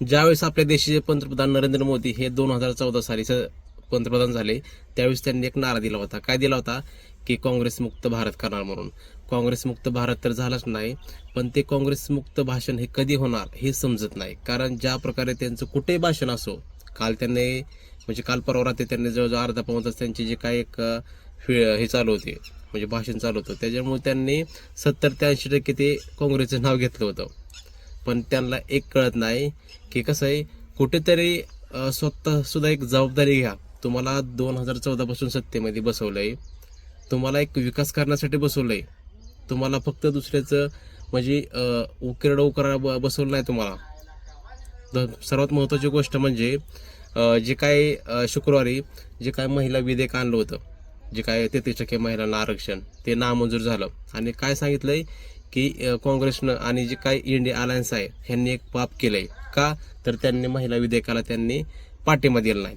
ज्यावेळेस आपल्या देशाचे पंतप्रधान नरेंद्र मोदी हे 2014 साली पंतप्रधान झाले, त्यावेळेस त्यांनी एक नारा दिला होता. काय दिला होता? की काँग्रेसमुक्त भारत करणार म्हणून. काँग्रेसमुक्त भारत तर झालाच नाही, पण ते काँग्रेसमुक्त भाषण हे कधी होणार हे समजत नाही. कारण ज्या प्रकारे त्यांचं कुठेही भाषण असो, काल त्यांनी म्हणजे काल परवा रात्री त्यांनी जवळजवळ अर्धा पाऊण तास त्यांची जे काय एक हे चालू होते, म्हणजे भाषण चालू होतं, त्याच्यामुळे त्यांनी 70 ते 80% ते काँग्रेसचं नाव घेतलं होतं. पण त्यांना एक कळत नाही की कसं आहे, कुठेतरी स्वतः सुद्धा एक जबाबदारी घ्या. तुम्हाला 2014 पासून सत्तेमध्ये बसवलंय, तुम्हाला एक विकास करण्यासाठी बसवलंय, तुम्हाला फक्त दुसऱ्याचं म्हणजे उकिरडं उकरा बसवलं नाही तुम्हाला. सर्वात महत्त्वाची गोष्ट म्हणजे जे काय शुक्रवारी जे काय महिला विधेयक आणलं होतं, जे काय 33% महिलांना आरक्षण, ते नामंजूर झालं. आणि काय सांगितलंय की काँग्रेसनं आणि जे काय इंडिया अलायन्स आहे ह्यांनी एक पाप केलंय. का? तर त्यांनी महिला विधेयकाला त्यांनी पाठिंबा दिला नाही.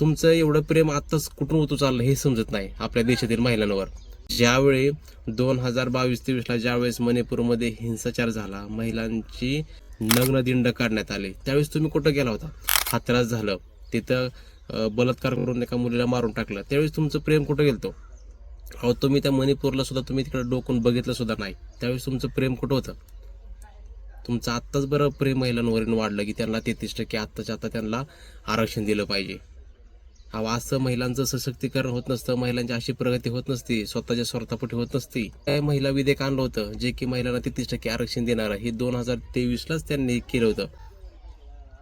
तुमचं एवढं प्रेम आत्ताच कुठून होतो चाललं हे समजत नाही आपल्या देशातील महिलांवर. ज्यावेळी 2022-23ला ज्यावेळेस मणिपूरमध्ये हिंसाचार झाला, महिलांची नग्नदिंड काढण्यात आले, त्यावेळेस तुम्ही कुठं गेला होता? हातरास झालं, तिथं बलात्कार करून एका मुलीला मारून टाकलं, त्यावेळेस तुमचं प्रेम कुठं गेलतो? अहो, तुम्ही त्या मणिपूरला सुद्धा तुम्ही तिकडे डोकून बघितलं सुद्धा नाही. त्यावेळेस तुमचं प्रेम कुठं होतं? तुमचं आत्ताच बरं प्रेम महिलांवरून वाढलं की त्यांना 33% आत्ताच्या आता त्यांना आरक्षण दिलं पाहिजे. अहो, असं महिलांचं सशक्तीकरण होत नसतं, महिलांची अशी प्रगती होत नसती, स्वतःच्या स्वार्थापोटी होत नसती. काय महिला विधेयक आणलं होतं जे की महिलांना 33% आरक्षण देणार आहे, हे 2023लाच त्यांनी केलं होतं,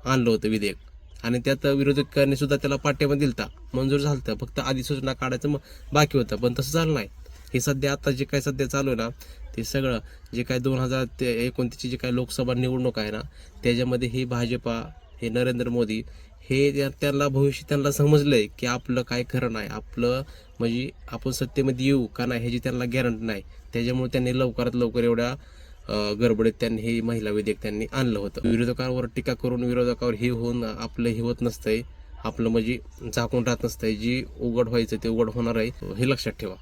आणलं होतं विधेयक. आणि त्यात विरोधकांनी सुद्धा त्याला पाठिंबा दिलता, मंजूर झालं, फक्त अधिसूचना काढायचं बाकी होतं, पण तसं झालं नाही. हे सध्या आता जे काय सध्या चालू आहे ना, ते सगळं जे काय 2029ची जे काय लोकसभा निवडणूक आहे ना, त्याच्यामध्ये ही भाजपा, हे नरेंद्र मोदी, हे त्यांना भविष्य त्यांना समजलंय की आपलं काय खरं नाही, आपलं म्हणजे आपण सत्तेमध्ये येऊ का नाही ह्याची त्यांना गॅरंटी नाही. त्याच्यामुळे त्यांनी लवकरात लवकर एवढ्या गडबडीत त्यांनी हे महिला विधेयक त्यांनी आणलं होतं. विरोधकांवर टीका करून विरोधकावर हे होऊन आपलं हे होत नसतंय, आपलं म्हणजे झाकून राहत नसतंय. जी उघड व्हायचं ते उघड होणार आहे, हे लक्षात ठेवा.